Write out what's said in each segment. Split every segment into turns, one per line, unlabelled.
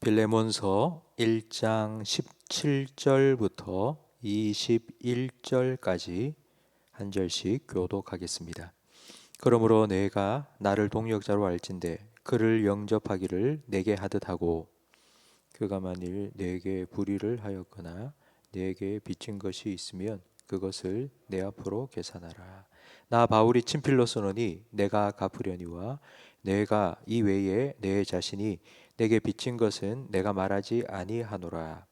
빌레몬서 1장 17절부터 21절까지 한 절씩 교독하겠습니다. 그러므로 내가 나를 동역자로 알진대 그를 영접하기를 내게 하듯 하고 그가 만일 내게 불의를 하였거나 내게 빚진 것이 있으면 그것을 내 앞으로 계산하라. 나 바울이 친필로 쓰노니 내가 갚으려니와 내가 이 외에 내 자신이 내게 빚진 것은 내가 말하지 아니하노라.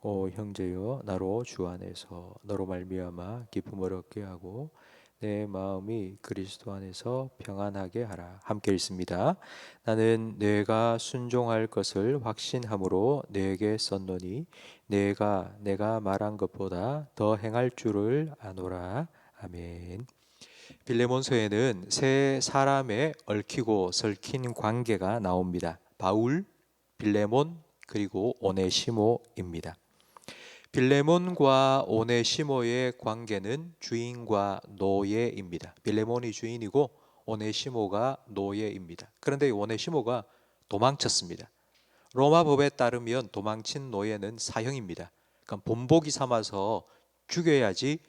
오 형제여, 나로 주 안에서 너로 말미암아 기쁨을 얻게 하고 내 마음이 그리스도 안에서 평안하게 하라. 함께 읽습니다. 나는 내가 순종할 것을 확신함으로 내게 썼노니 내가 말한 것보다 더 행할 줄을 아노라. 아멘. 빌레몬서에는 세 사람의 얽히고 설킨 관계가 나옵니다. 바울, 빌레몬, 그리고 오네시모입니다. 빌레몬과 오네시모의 관계는 주인과 노예입니다. 빌레몬이 주인이고 오네시모가 노예입니다. 그런데 오네시모가 도망쳤습니다. 로마 법에 따르면 도망친 노예는 사형입니다. 그러니까 본보기 삼아서 죽여야지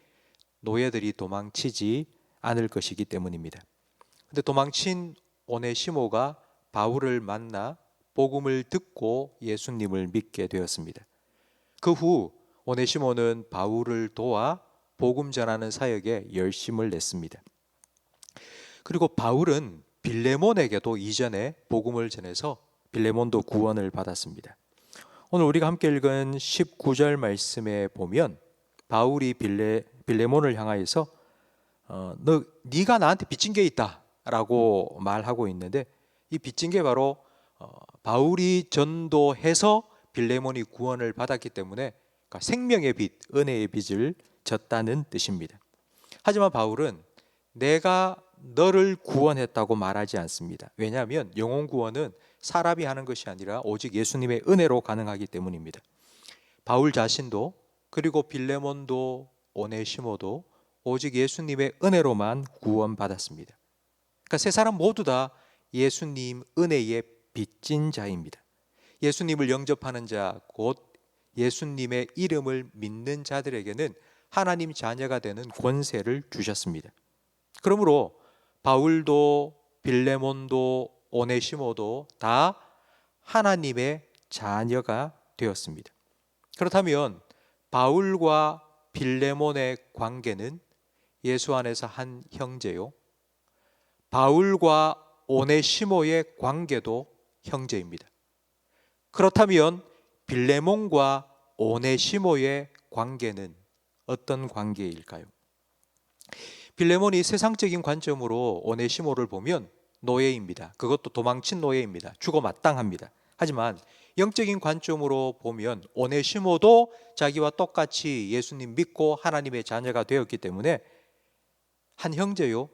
노예들이 도망치지 않을 것이기 때문입니다. 근데 도망친 오네시모가 바울을 만나 복음을 듣고 예수님을 믿게 되었습니다. 그 후 오네시모는 바울을 도와 복음 전하는 사역에 열심을 냈습니다. 그리고 바울은 빌레몬에게도 이전에 복음을 전해서 빌레몬도 구원을 받았습니다. 오늘 우리가 함께 읽은 19절 말씀에 보면 바울이 빌레몬을 향하여서 네가 나한테 빚진 게 있다 라고 말하고 있는데, 이 빚진 게 바로 바울이 전도해서 빌레몬이 구원을 받았기 때문에 그러니까 생명의 빚, 은혜의 빚을 졌다는 뜻입니다. 하지만 바울은 내가 너를 구원했다고 말하지 않습니다. 왜냐하면 영혼 구원은 사람이 하는 것이 아니라 오직 예수님의 은혜로 가능하기 때문입니다. 바울 자신도 그리고 빌레몬도 오네시모도 오직 예수님의 은혜로만 구원받았습니다. 그러니까 세 사람 모두 다 예수님 은혜의 빚진 자입니다. 예수님을 영접하는 자, 곧 예수님의 이름을 믿는 자들에게는 하나님 자녀가 되는 권세를 주셨습니다. 그러므로 바울도 빌레몬도 오네시모도 다 하나님의 자녀가 되었습니다. 그렇다면 바울과 빌레몬의 관계는 예수 안에서 한 형제요, 바울과 오네시모의 관계도 형제입니다. 그렇다면 빌레몬과 오네시모의 관계는 어떤 관계일까요? 빌레몬이 세상적인 관점으로 오네시모를 보면 노예입니다. 그것도 도망친 노예입니다. 죽어 마땅합니다. 하지만 영적인 관점으로 보면 오네시모도 자기와 똑같이 예수님 믿고 하나님의 자녀가 되었기 때문에 한 형제요,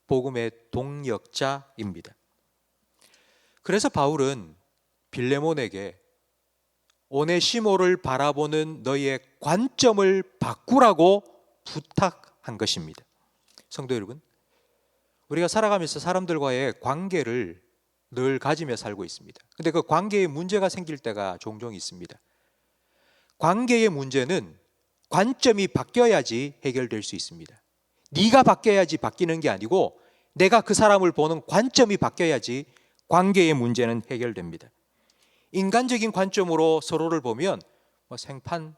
복음의 동역자입니다. 그래서 바울은 빌레몬에게 오네시모를 바라보는 너의 관점을 바꾸라고 부탁한 것입니다. 성도 여러분, 우리가 살아가면서 사람들과의 관계를 늘 가지며 살고 있습니다. 근데 그 관계에 문제가 생길 때가 종종 있습니다. 관계의 문제는 관점이 바뀌어야지 해결될 수 있습니다. 네가 바뀌어야지 바뀌는 게 아니고 내가 그 사람을 보는 관점이 바뀌어야지 관계의 문제는 해결됩니다. 인간적인 관점으로 서로를 보면 생판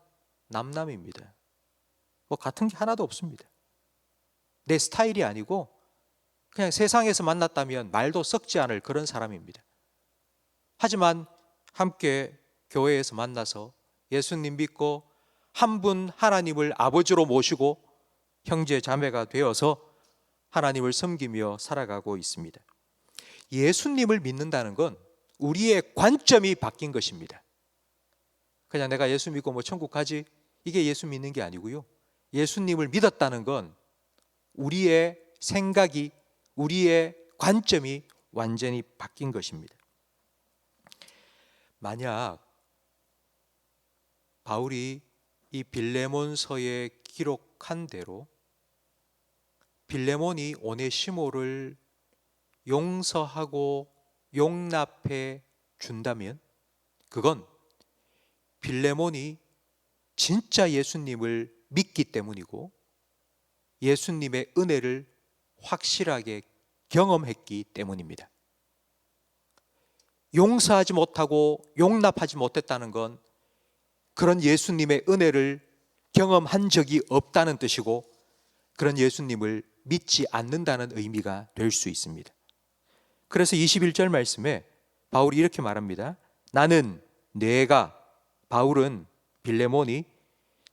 남남입니다. 같은 게 하나도 없습니다. 내 스타일이 아니고 그냥 세상에서 만났다면 말도 섞지 않을 그런 사람입니다. 하지만 함께 교회에서 만나서 예수님 믿고 한 분 하나님을 아버지로 모시고 형제 자매가 되어서 하나님을 섬기며 살아가고 있습니다. 예수님을 믿는다는 건 우리의 관점이 바뀐 것입니다. 그냥 내가 예수 믿고 천국 가지, 이게 예수 믿는 게 아니고요. 예수님을 믿었다는 건 우리의 생각이, 우리의 관점이 완전히 바뀐 것입니다. 만약 바울이 이 빌레몬서에 기록한 대로 빌레몬이 오네시모를 용서하고 용납해 준다면 그건 빌레몬이 진짜 예수님을 믿기 때문이고 예수님의 은혜를 확실하게 경험했기 때문입니다. 용서하지 못하고 용납하지 못했다는 건 그런 예수님의 은혜를 경험한 적이 없다는 뜻이고 그런 예수님을 믿지 않는다는 의미가 될 수 있습니다. 그래서 21절 말씀에 바울이 이렇게 말합니다. 나는 내가, 바울은 빌레몬이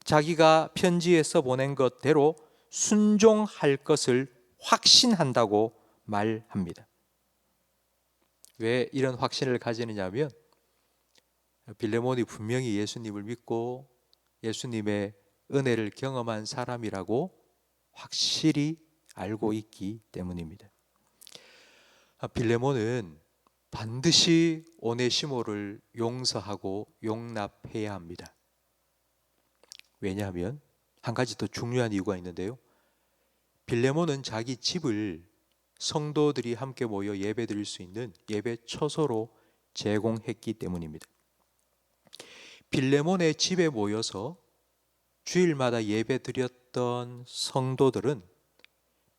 자기가 편지에서 보낸 것대로 순종할 것을 확신한다고 말합니다. 왜 이런 확신을 가지느냐 하면 빌레몬이 분명히 예수님을 믿고 예수님의 은혜를 경험한 사람이라고 확실히 알고 있기 때문입니다. 빌레몬은 반드시 오네시모를 용서하고 용납해야 합니다. 왜냐하면 한 가지 더 중요한 이유가 있는데요. 빌레몬은 자기 집을 성도들이 함께 모여 예배드릴 수 있는 예배 처소로 제공했기 때문입니다. 빌레몬의 집에 모여서 주일마다 예배드렸던 성도들은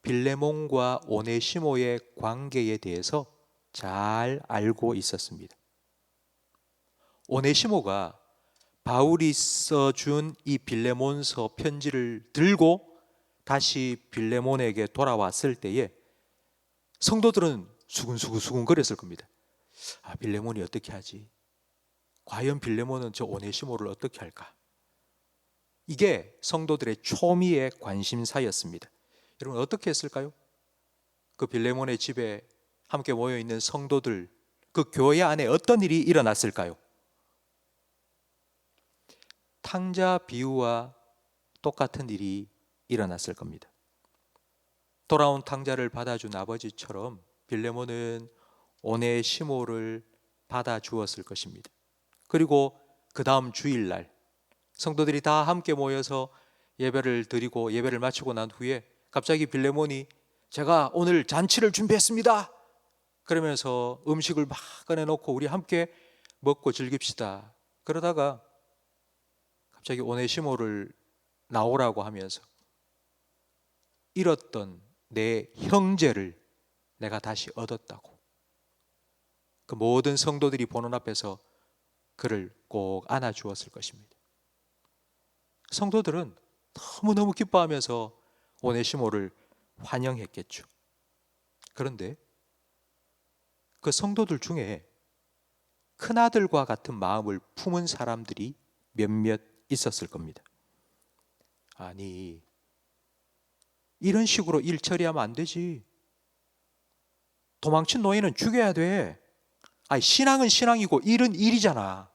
빌레몬과 오네시모의 관계에 대해서 잘 알고 있었습니다. 오네시모가 바울이 써준 이 빌레몬서 편지를 들고 다시 빌레몬에게 돌아왔을 때에 성도들은 수근수근 거렸을 겁니다. 빌레몬이 어떻게 하지? 과연 빌레몬은 저 오네시모를 어떻게 할까? 이게 성도들의 초미의 관심사였습니다. 여러분 어떻게 했을까요? 그 빌레몬의 집에 함께 모여있는 성도들, 그 교회 안에 어떤 일이 일어났을까요? 탕자 비유와 똑같은 일이 일어났을 겁니다. 돌아온 탕자를 받아준 아버지처럼 빌레몬은 오네시모를 받아주었을 것입니다. 그리고 그 다음 주일날 성도들이 다 함께 모여서 예배를 드리고 예배를 마치고 난 후에 갑자기 빌레몬이 제가 오늘 잔치를 준비했습니다. 그러면서 음식을 막 꺼내놓고 우리 함께 먹고 즐깁시다. 그러다가 갑자기 오네시모를 나오라고 하면서 잃었던 내 형제를 내가 다시 얻었다고 그 모든 성도들이 보는 앞에서 그를 꼭 안아주었을 것입니다. 성도들은 너무너무 기뻐하면서 오네시모를 환영했겠죠. 그런데 그 성도들 중에 큰아들과 같은 마음을 품은 사람들이 몇몇 있었을 겁니다. 아니, 이런 식으로 일 처리하면 안 되지. 도망친 노예는 죽여야 돼. 신앙은 신앙이고 일은 일이잖아.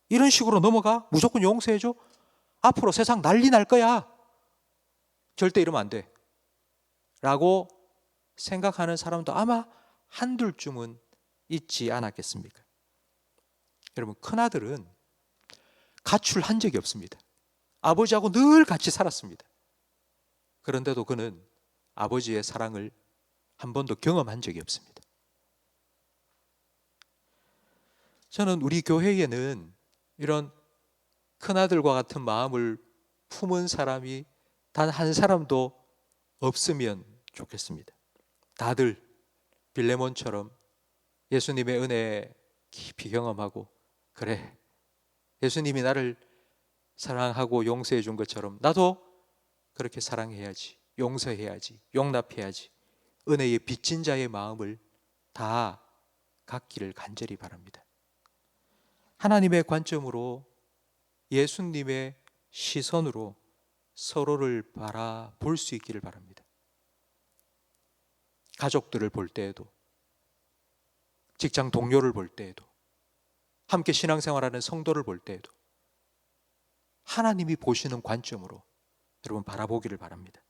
이런 식으로 넘어가? 무조건 용서해줘? 앞으로 세상 난리 날 거야. 절대 이러면 안 돼. 라고 생각하는 사람도 아마 한둘쯤은 있지 않았겠습니까? 여러분, 큰아들은 가출한 적이 없습니다. 아버지하고 늘 같이 살았습니다. 그런데도 그는 아버지의 사랑을 한 번도 경험한 적이 없습니다. 저는 우리 교회에는 이런 큰아들과 같은 마음을 품은 사람이 단 한 사람도 없으면 좋겠습니다. 다들 빌레몬처럼 예수님의 은혜 깊이 경험하고 그래, 예수님이 나를 사랑하고 용서해 준 것처럼 나도 그렇게 사랑해야지, 용서해야지, 용납해야지, 은혜의 빚진 자의 마음을 다 갖기를 간절히 바랍니다. 하나님의 관점으로, 예수님의 시선으로 서로를 바라볼 수 있기를 바랍니다. 가족들을 볼 때에도, 직장 동료를 볼 때에도, 함께 신앙생활하는 성도를 볼 때에도 하나님이 보시는 관점으로 여러분 바라보기를 바랍니다.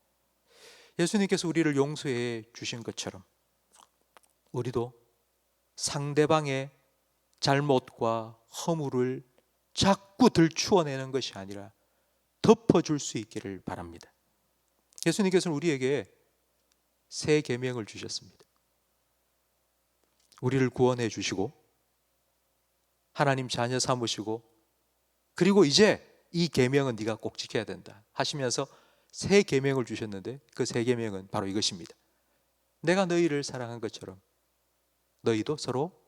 예수님께서 우리를 용서해 주신 것처럼 우리도 상대방의 잘못과 허물을 자꾸 들추어내는 것이 아니라 덮어줄 수 있기를 바랍니다. 예수님께서는 우리에게 새 계명을 주셨습니다. 우리를 구원해 주시고 하나님 자녀 삼으시고, 그리고 이제 이 계명은 네가 꼭 지켜야 된다 하시면서 새 계명을 주셨는데, 그 새 계명은 바로 이것입니다. 내가 너희를 사랑한 것처럼 너희도 서로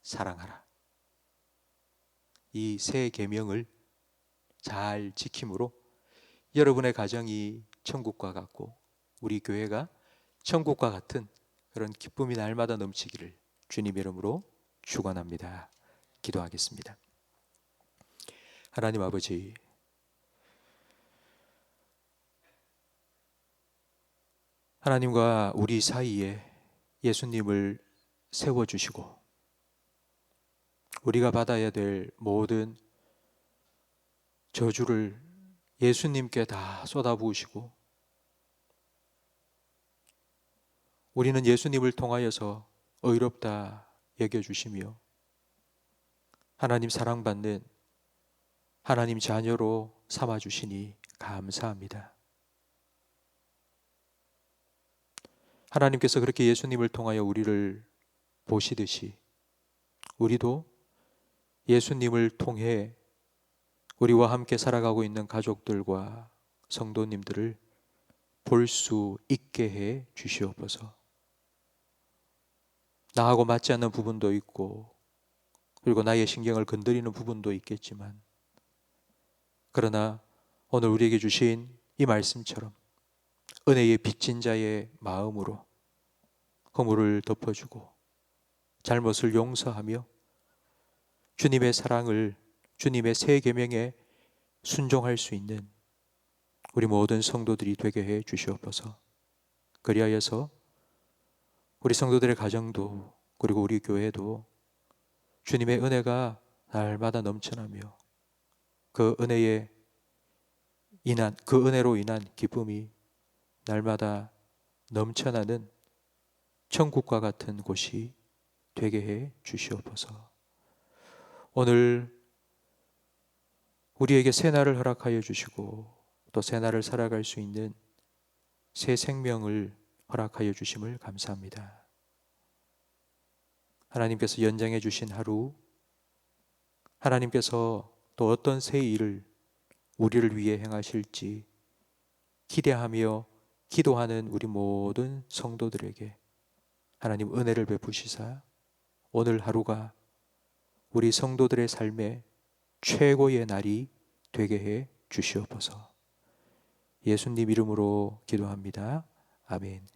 사랑하라. 이 새 계명을 잘 지킴으로 여러분의 가정이 천국과 같고 우리 교회가 천국과 같은 그런 기쁨이 날마다 넘치기를 주님 이름으로 축원합니다. 기도하겠습니다. 하나님 아버지, 하나님과 우리 사이에 예수님을 세워주시고 우리가 받아야 될 모든 저주를 예수님께 다 쏟아부으시고, 우리는 예수님을 통하여서 의롭다 여겨주시며 하나님 사랑받는 하나님 자녀로 삼아주시니 감사합니다. 하나님께서 그렇게 예수님을 통하여 우리를 보시듯이 우리도 예수님을 통해 우리와 함께 살아가고 있는 가족들과 성도님들을 볼 수 있게 해 주시옵소서. 나하고 맞지 않는 부분도 있고 그리고 나의 신경을 건드리는 부분도 있겠지만, 그러나 오늘 우리에게 주신 이 말씀처럼 은혜의 빚진 자의 마음으로 허물을 덮어주고 잘못을 용서하며 주님의 사랑을, 주님의 새 계명에 순종할 수 있는 우리 모든 성도들이 되게 해 주시옵소서. 그리하여서 우리 성도들의 가정도 그리고 우리 교회도 주님의 은혜가 날마다 넘쳐나며 그 은혜로 인한 기쁨이 날마다 넘쳐나는 천국과 같은 곳이 되게 해 주시옵소서. 오늘 우리에게 새 날을 허락하여 주시고 또 새 날을 살아갈 수 있는 새 생명을 허락하여 주심을 감사합니다. 하나님께서 연장해 주신 하루, 하나님께서 또 어떤 새 일을 우리를 위해 행하실지 기대하며 기도하는 우리 모든 성도들에게 하나님 은혜를 베푸시사 오늘 하루가 우리 성도들의 삶의 최고의 날이 되게 해 주시옵소서. 예수님 이름으로 기도합니다. 아멘.